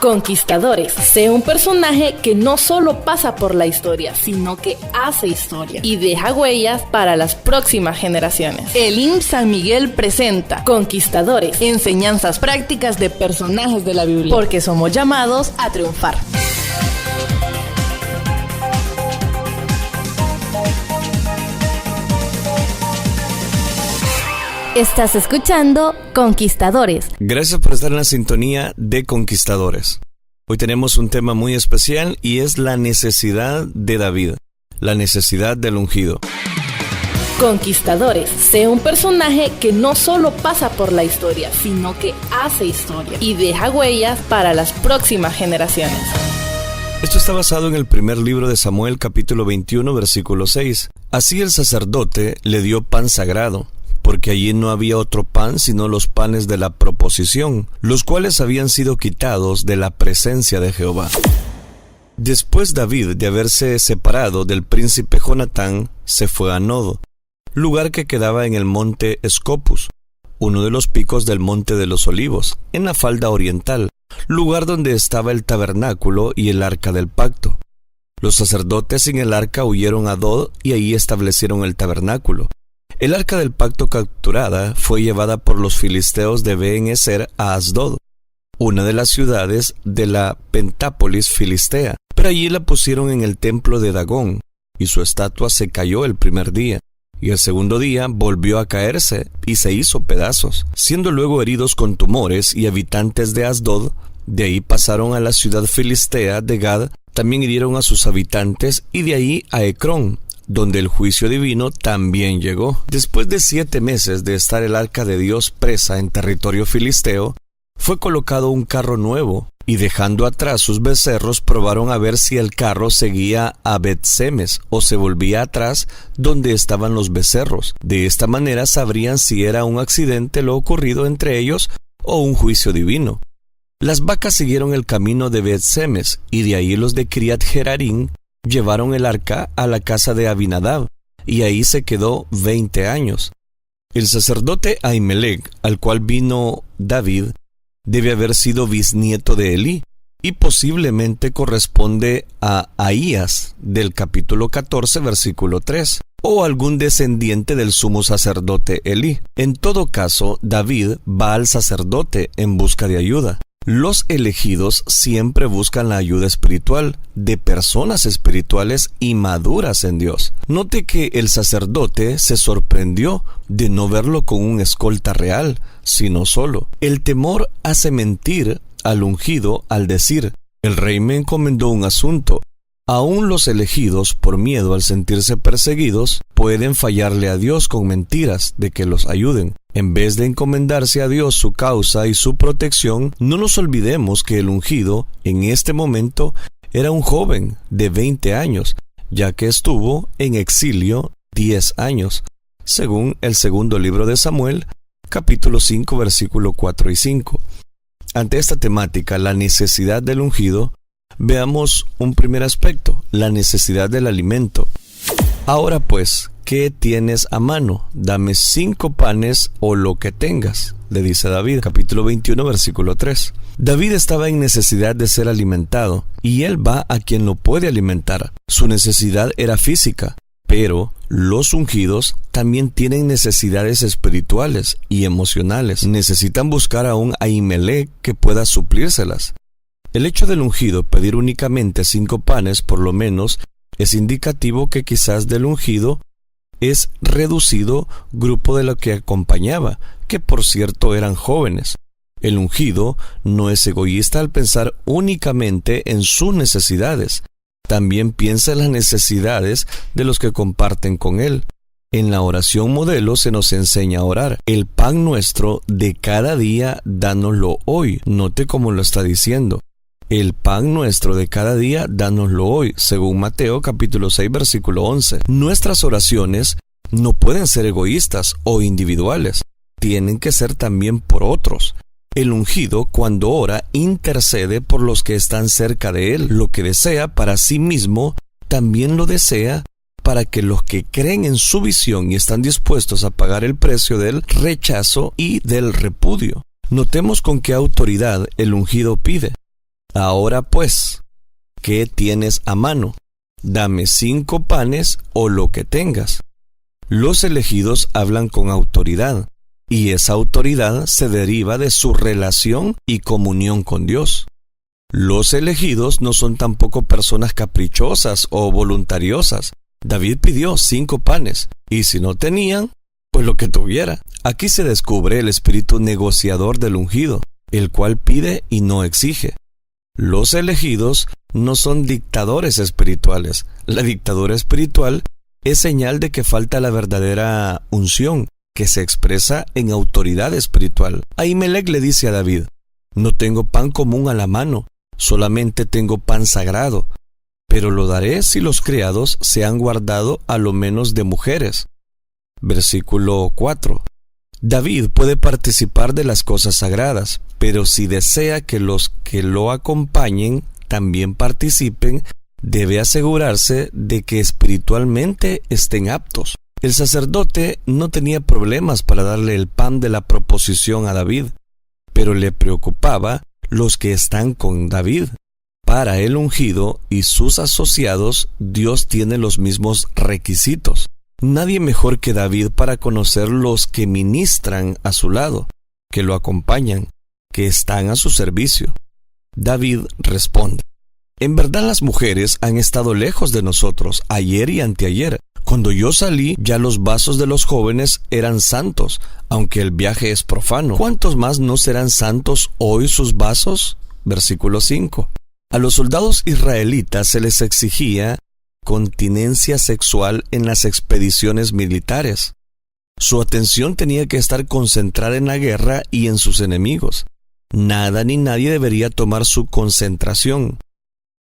Conquistadores. Sé un personaje que no solo pasa por la historia, sino que hace historia y deja huellas para las próximas generaciones. El IMSS San Miguel presenta Conquistadores, enseñanzas prácticas de personajes de la Biblia, porque somos llamados a triunfar. Estás escuchando Conquistadores. Gracias por estar en la sintonía de Conquistadores. Hoy tenemos un tema muy especial y es la necesidad de David, la necesidad del ungido. Conquistadores. Sé un personaje que no solo pasa por la historia, sino que hace historia y deja huellas para las próximas generaciones. Esto está basado en el primer libro de Samuel, capítulo 21, versículo 6. Así el sacerdote le dio pan sagrado, porque allí no había otro pan sino los panes de la proposición, los cuales habían sido quitados de la presencia de Jehová. Después David de haberse separado del príncipe Jonatán, se fue a Nodo, lugar que quedaba en el monte Scopus, uno de los picos del monte de los Olivos, en la falda oriental, lugar donde estaba el tabernáculo y el arca del pacto. Los sacerdotes sin el arca huyeron a Dod y ahí establecieron el tabernáculo. El arca del pacto capturada fue llevada por los filisteos de Ben-Ezer a Asdod, una de las ciudades de la Pentápolis filistea, pero allí la pusieron en el templo de Dagón, y su estatua se cayó el primer día, y el segundo día volvió a caerse y se hizo pedazos, siendo luego heridos con tumores, y habitantes de Asdod de ahí pasaron a la ciudad filistea de Gad, también hirieron a sus habitantes, y de ahí a Ecrón, donde el juicio divino también llegó. Después de 7 meses de estar el arca de Dios presa en territorio filisteo, fue colocado un carro nuevo, y dejando atrás sus becerros, probaron a ver si el carro seguía a Bet-Semes o se volvía atrás donde estaban los becerros. De esta manera sabrían si era un accidente lo ocurrido entre ellos o un juicio divino. Las vacas siguieron el camino de Bet-Semes, y de ahí los de Kiriat Jearim llevaron el arca a la casa de Abinadab, y ahí se quedó 20 años. El sacerdote Ahimelech, al cual vino David, debe haber sido bisnieto de Elí, y posiblemente corresponde a Ahías, del capítulo 14, versículo 3, o algún descendiente del sumo sacerdote Elí. En todo caso, David va al sacerdote en busca de ayuda. Los elegidos siempre buscan la ayuda espiritual de personas espirituales y maduras en Dios. Note que el sacerdote se sorprendió de no verlo con un escolta real, sino solo. El temor hace mentir al ungido al decir: el rey me encomendó un asunto. Aún los elegidos, por miedo al sentirse perseguidos, pueden fallarle a Dios con mentiras de que los ayuden. En vez de encomendarse a Dios su causa y su protección, no nos olvidemos que el ungido, en este momento, era un joven de 20 años, ya que estuvo en exilio 10 años, según el segundo libro de Samuel, capítulo 5, versículo 4 y 5. Ante esta temática, la necesidad del ungido, veamos un primer aspecto, la necesidad del alimento. Ahora pues, ¿qué tienes a mano? Dame 5 panes o lo que tengas, le dice David, capítulo 21, versículo 3. David estaba en necesidad de ser alimentado, y él va a quien lo puede alimentar. Su necesidad era física, pero los ungidos también tienen necesidades espirituales y emocionales. Necesitan buscar a un Ahimelech que pueda suplírselas. El hecho del ungido pedir únicamente 5 panes, por lo menos, es indicativo que quizás del ungido es reducido grupo de lo que acompañaba, que por cierto eran jóvenes. El ungido no es egoísta al pensar únicamente en sus necesidades, también piensa en las necesidades de los que comparten con él. En la oración modelo se nos enseña a orar: el pan nuestro de cada día, dánoslo hoy. Note cómo lo está diciendo. El pan nuestro de cada día, dánoslo hoy, según Mateo capítulo 6, versículo 11. Nuestras oraciones no pueden ser egoístas o individuales, tienen que ser también por otros. El ungido, cuando ora, intercede por los que están cerca de él. Lo que desea para sí mismo, también lo desea para que los que creen en su visión y están dispuestos a pagar el precio del rechazo y del repudio. Notemos con qué autoridad el ungido pide. Ahora pues, ¿qué tienes a mano? Dame 5 panes o lo que tengas. Los elegidos hablan con autoridad, y esa autoridad se deriva de su relación y comunión con Dios. Los elegidos no son tampoco personas caprichosas o voluntariosas. David pidió 5 panes, y si no tenían, pues lo que tuviera. Aquí se descubre el espíritu negociador del ungido, el cual pide y no exige. Los elegidos no son dictadores espirituales. La dictadura espiritual es señal de que falta la verdadera unción, que se expresa en autoridad espiritual. Ahimelech le dice a David: no tengo pan común a la mano, solamente tengo pan sagrado, pero lo daré si los criados se han guardado a lo menos de mujeres. Versículo 4. David puede participar de las cosas sagradas, pero si desea que los que lo acompañen también participen, debe asegurarse de que espiritualmente estén aptos. El sacerdote no tenía problemas para darle el pan de la proposición a David, pero le preocupaba los que están con David. Para el ungido y sus asociados, Dios tiene los mismos requisitos. Nadie mejor que David para conocer los que ministran a su lado, que lo acompañan, que están a su servicio. David responde: en verdad las mujeres han estado lejos de nosotros ayer y anteayer. Cuando yo salí, ya los vasos de los jóvenes eran santos, aunque el viaje es profano. ¿Cuántos más no serán santos hoy sus vasos? Versículo 5. A los soldados israelitas se les exigía continencia sexual en las expediciones militares. Su atención tenía que estar concentrada en la guerra y en sus enemigos. Nada ni nadie debería tomar su concentración.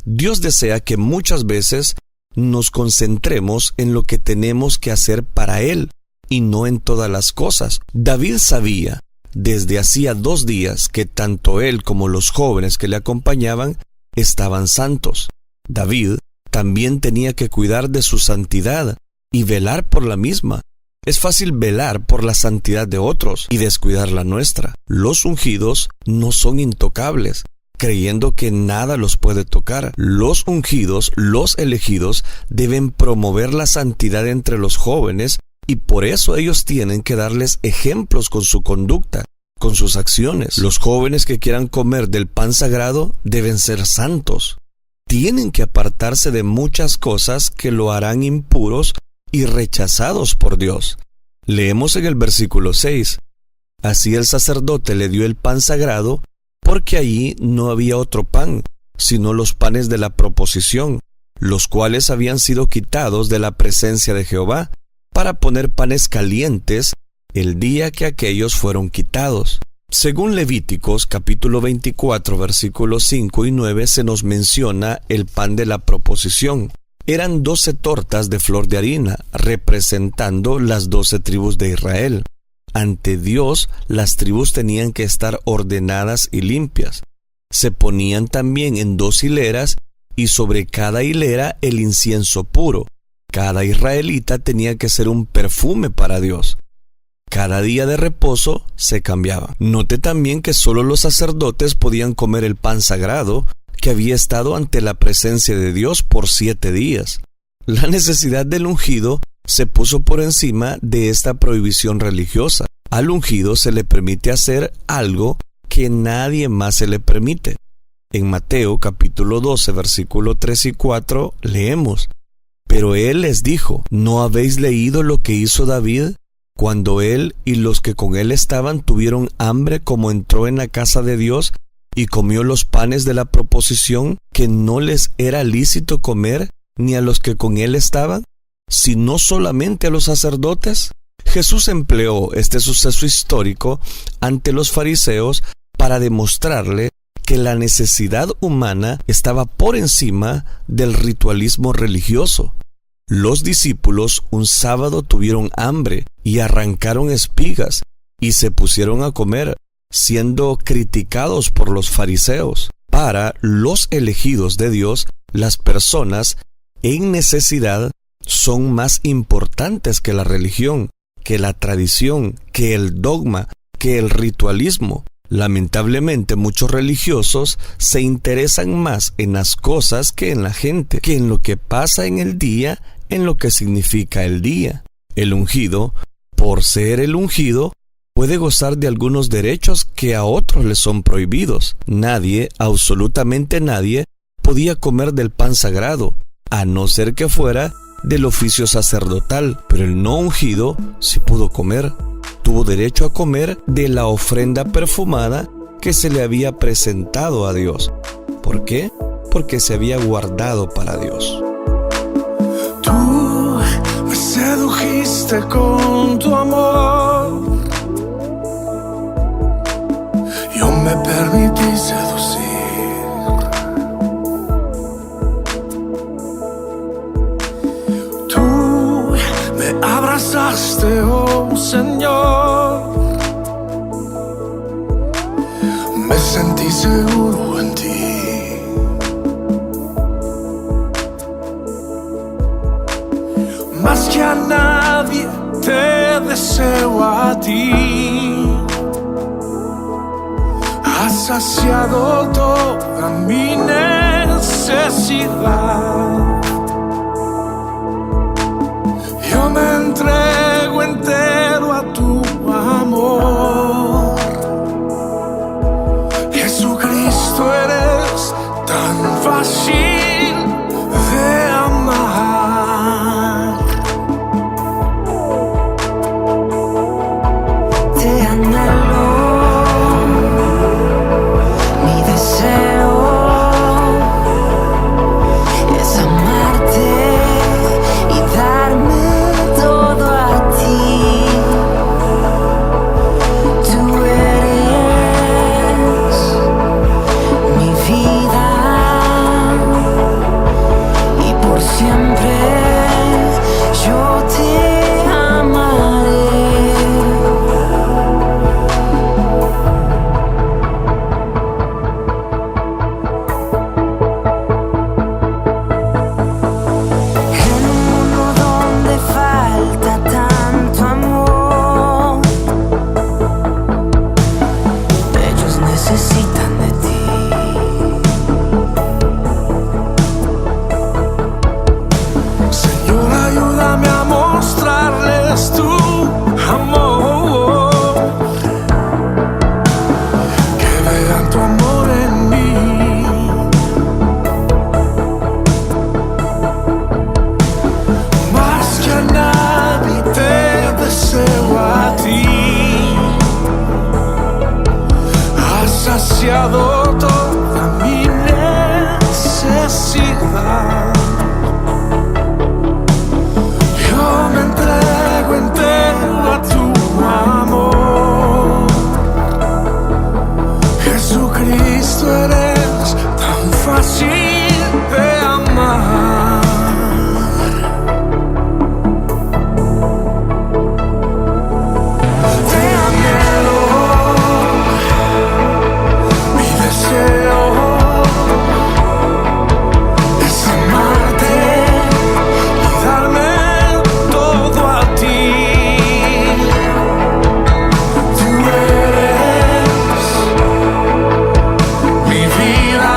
Dios desea que muchas veces nos concentremos en lo que tenemos que hacer para Él y no en todas las cosas. David sabía desde hacía 2 días que tanto él como los jóvenes que le acompañaban estaban santos. David también tenía que cuidar de su santidad y velar por la misma. Es fácil velar por la santidad de otros y descuidar la nuestra. Los ungidos no son intocables, creyendo que nada los puede tocar. Los ungidos, los elegidos, deben promover la santidad entre los jóvenes y por eso ellos tienen que darles ejemplos con su conducta, con sus acciones. Los jóvenes que quieran comer del pan sagrado deben ser santos. Tienen que apartarse de muchas cosas que lo harán impuros y rechazados por Dios. Leemos en el versículo 6. Así el sacerdote le dio el pan sagrado, porque allí no había otro pan, sino los panes de la proposición, los cuales habían sido quitados de la presencia de Jehová, para poner panes calientes el día que aquellos fueron quitados. Según Levíticos capítulo 24 versículos 5 y 9 se nos menciona el pan de la proposición. Eran 12 tortas de flor de harina, representando las 12 tribus de Israel. Ante Dios, las tribus tenían que estar ordenadas y limpias. Se ponían también en 2 hileras y sobre cada hilera el incienso puro. Cada israelita tenía que ser un perfume para Dios. Cada día de reposo se cambiaba. Note también que solo los sacerdotes podían comer el pan sagrado que había estado ante la presencia de Dios por 7 días. La necesidad del ungido se puso por encima de esta prohibición religiosa. Al ungido se le permite hacer algo que nadie más se le permite. En Mateo capítulo 12 versículo 3 y 4 leemos: Pero él les dijo: ¿No habéis leído lo que hizo David cuando él y los que con él estaban tuvieron hambre, como entró en la casa de Dios y comió los panes de la proposición, que no les era lícito comer ni a los que con él estaban, sino solamente a los sacerdotes? Jesús empleó este suceso histórico ante los fariseos para demostrarle que la necesidad humana estaba por encima del ritualismo religioso. Los discípulos un sábado tuvieron hambre y arrancaron espigas y se pusieron a comer, siendo criticados por los fariseos. Para los elegidos de Dios, las personas en necesidad son más importantes que la religión, que la tradición, que el dogma, que el ritualismo. Lamentablemente, muchos religiosos se interesan más en las cosas que en la gente, que en lo que pasa en el día, en lo que significa el día. El ungido, por ser el ungido, puede gozar de algunos derechos que a otros les son prohibidos. Nadie, absolutamente nadie, podía comer del pan sagrado, a no ser que fuera del oficio sacerdotal, pero el no ungido sí pudo comer. Tuvo derecho a comer de la ofrenda perfumada que se le había presentado a Dios. ¿Por qué? Porque se había guardado para Dios. Tú me sedujiste con tu amor, yo me permití seducir. Tú me abrazaste, oh Señor, me sentí seguro en ti. Más que a nadie te deseo a ti. Has saciado toda mi necesidad. Yo me entrego entero a tu amor. Jesucristo, eres tan fácil de amar. Te anhelo, mi deseo es amarte y darme todo a ti. Tú eres mi vida y por siempre yo te amaré. En un mundo donde falta tanto amor, ellos necesitan de ti. Señor, ayúdame a mostrarles tu amor, que vean tu amor en mí. Más que a nadie te deseo a ti. Has saciado toda mi necesidad. Yo me entrego entero a tu amor. Jesucristo, eres tan fácil de amar. Te anhelo, mi deseo es amarte y darme todo a ti. Tú eres mi vida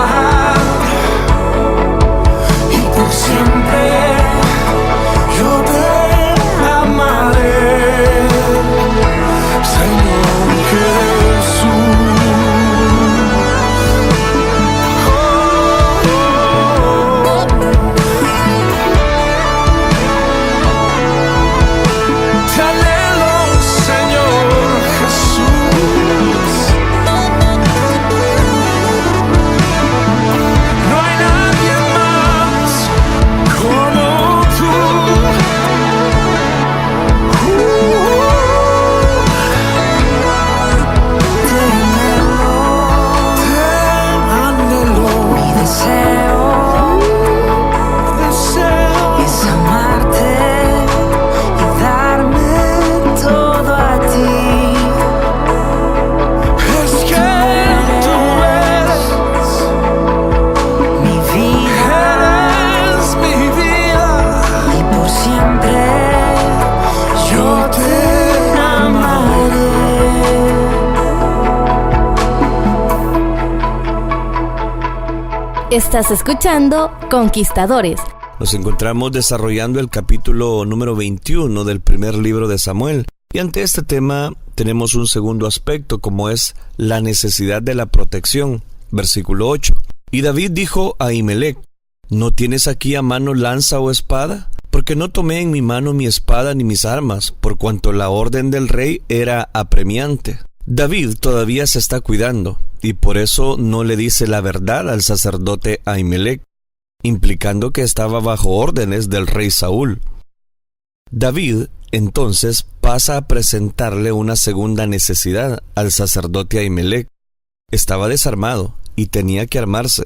Estás escuchando Conquistadores. Nos encontramos desarrollando el capítulo número 21 del primer libro de Samuel. Y ante este tema tenemos un segundo aspecto, como es la necesidad de la protección. Versículo 8. Y David dijo a Ahimelech: ¿no tienes aquí a mano lanza o espada? Porque no tomé en mi mano mi espada ni mis armas, por cuanto la orden del rey era apremiante. David todavía se está cuidando, y por eso no le dice la verdad al sacerdote Ahimelech, implicando que estaba bajo órdenes del rey Saúl. David entonces pasa a presentarle una segunda necesidad al sacerdote Ahimelech. Estaba desarmado y tenía que armarse.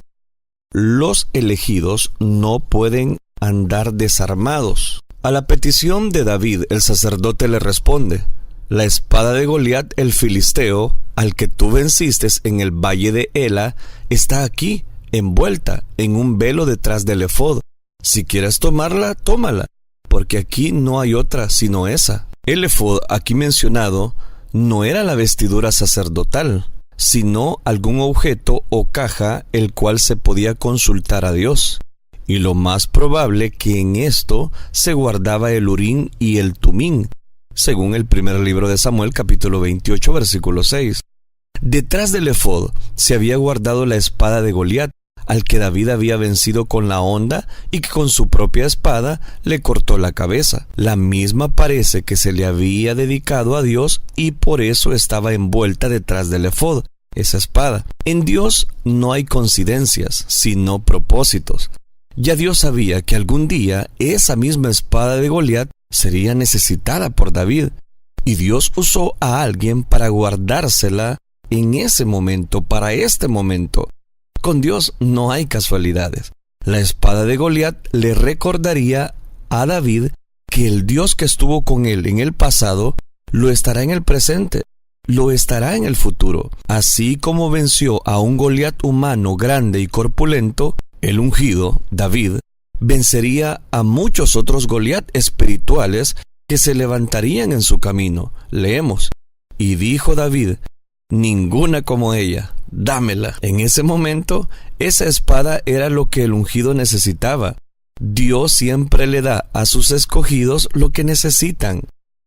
Los elegidos no pueden andar desarmados. A la petición de David, el sacerdote le responde: la espada de Goliat el filisteo, al que tú venciste en el valle de Ela, está aquí, envuelta en un velo detrás del efod. Si quieres tomarla, tómala, porque aquí no hay otra sino esa. El efod aquí mencionado no era la vestidura sacerdotal, sino algún objeto o caja el cual se podía consultar a Dios. Y lo más probable que en esto se guardaba el Urim y el Tumim, según el primer libro de Samuel, capítulo 28, versículo 6. Detrás del efod se había guardado la espada de Goliat, al que David había vencido con la honda y que con su propia espada le cortó la cabeza. La misma parece que se le había dedicado a Dios y por eso estaba envuelta detrás del efod, esa espada. En Dios no hay coincidencias, sino propósitos. Ya Dios sabía que algún día esa misma espada de Goliat sería necesitada por David, y Dios usó a alguien para guardársela en ese momento, para este momento. Con Dios no hay casualidades. La espada de Goliat le recordaría a David que el Dios que estuvo con él en el pasado lo estará en el presente, lo estará en el futuro. Así como venció a un Goliat humano grande y corpulento, el ungido, David, vencería a muchos otros Goliat espirituales que se levantarían en su camino. Leemos: y dijo David: ninguna como ella, dámela. En ese momento, esa espada era lo que el ungido necesitaba. Dios siempre le da a sus escogidos lo que necesitan.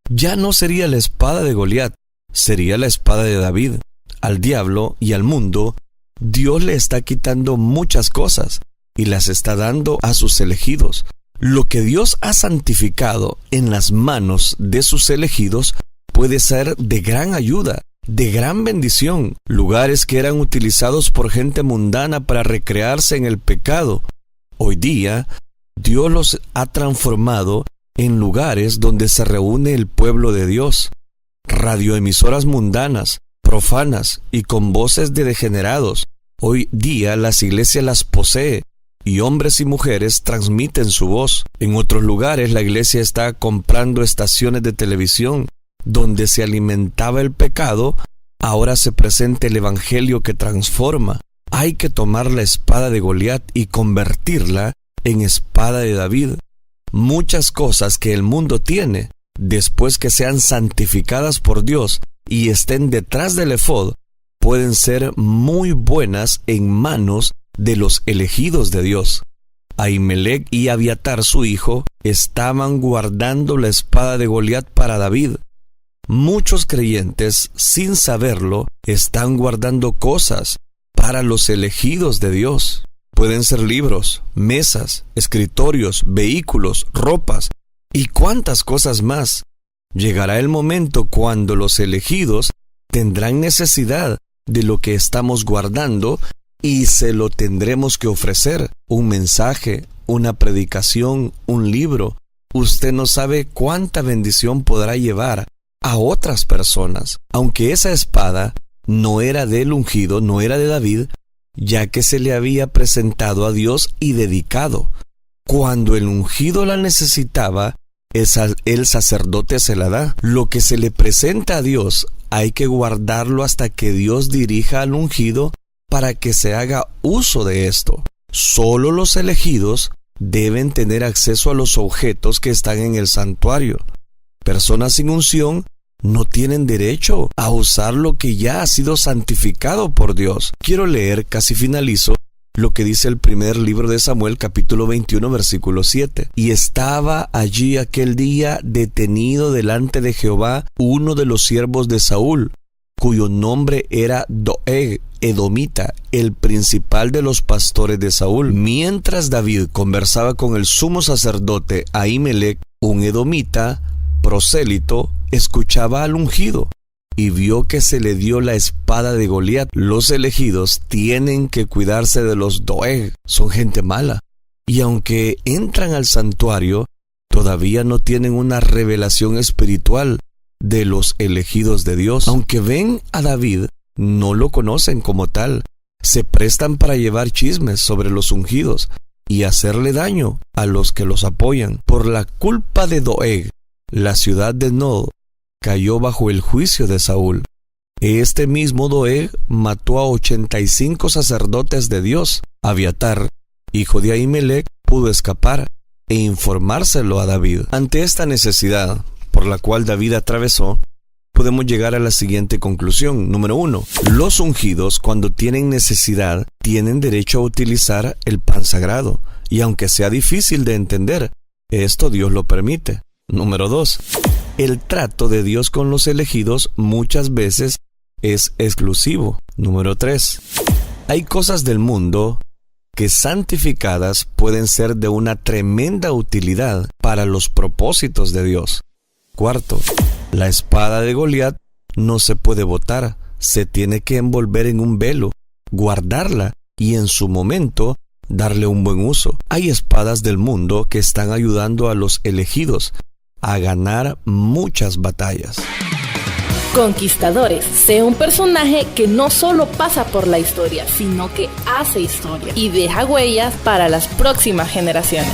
Ya no sería la espada de Goliat, sería la espada de David. Al diablo y al mundo, Dios le está quitando muchas cosas y las está dando a sus elegidos. Lo que Dios ha santificado en las manos de sus elegidos puede ser de gran ayuda, de gran bendición. Lugares que eran utilizados por gente mundana para recrearse en el pecado, hoy día Dios los ha transformado en lugares donde se reúne el pueblo de Dios. Radioemisoras mundanas, profanas y con voces de degenerados. Hoy día las iglesias las posee y hombres y mujeres transmiten su voz. En otros lugares la iglesia está comprando estaciones de televisión donde se alimentaba el pecado. Ahora se presenta el evangelio que transforma. Hay que tomar la espada de Goliat y convertirla en espada de David. Muchas cosas que el mundo tiene, después que sean santificadas por Dios y estén detrás del efod, pueden ser muy buenas en manos de los elegidos de Dios. Ahimelech y Abiatar, su hijo, estaban guardando la espada de Goliat para David. Muchos creyentes, sin saberlo, están guardando cosas para los elegidos de Dios. Pueden ser libros, mesas, escritorios, vehículos, ropas y cuántas cosas más. Llegará el momento cuando los elegidos tendrán necesidad de lo que estamos guardando y se lo tendremos que ofrecer. Un mensaje, una predicación, un libro. Usted no sabe cuánta bendición podrá llevar a otras personas, aunque esa espada no era del ungido, no era de David, ya que se le había presentado a Dios y dedicado. Cuando el ungido la necesitaba, el sacerdote se la da. Lo que se le presenta a Dios hay que guardarlo hasta que Dios dirija al ungido para que se haga uso de esto. Solo los elegidos deben tener acceso a los objetos que están en el santuario. Personas sin unción no tienen derecho a usar lo que ya ha sido santificado por Dios. Quiero leer, casi finalizo, lo que dice el primer libro de Samuel, capítulo 21, versículo 7. Y estaba allí aquel día detenido delante de Jehová uno de los siervos de Saúl, cuyo nombre era Doeg, edomita, el principal de los pastores de Saúl. Mientras David conversaba con el sumo sacerdote Ahimelech, un edomita prosélito escuchaba al ungido y vio que se le dio la espada de Goliat. Los elegidos tienen que cuidarse de los Doeg, son gente mala. Y aunque entran al santuario, todavía no tienen una revelación espiritual de los elegidos de Dios. Aunque ven a David, no lo conocen como tal. Se prestan para llevar chismes sobre los ungidos y hacerle daño a los que los apoyan. Por la culpa de Doeg, la ciudad de Nob cayó bajo el juicio de Saúl. Este mismo Doeg mató a 85 sacerdotes de Dios. Abiatar, hijo de Ahimelech, pudo escapar e informárselo a David. Ante esta necesidad por la cual David atravesó, podemos llegar a la siguiente conclusión. Número 1. Los ungidos, cuando tienen necesidad, tienen derecho a utilizar el pan sagrado. Y aunque sea difícil de entender, esto Dios lo permite. Número 2. El trato de Dios con los elegidos muchas veces es exclusivo. Número 3. Hay cosas del mundo que santificadas pueden ser de una tremenda utilidad para los propósitos de Dios. 4. La espada de Goliat no se puede botar, se tiene que envolver en un velo, guardarla y en su momento darle un buen uso. Hay espadas del mundo que están ayudando a los elegidos a ganar muchas batallas. Conquistadores, sé un personaje que no solo pasa por la historia, sino que hace historia y deja huellas para las próximas generaciones.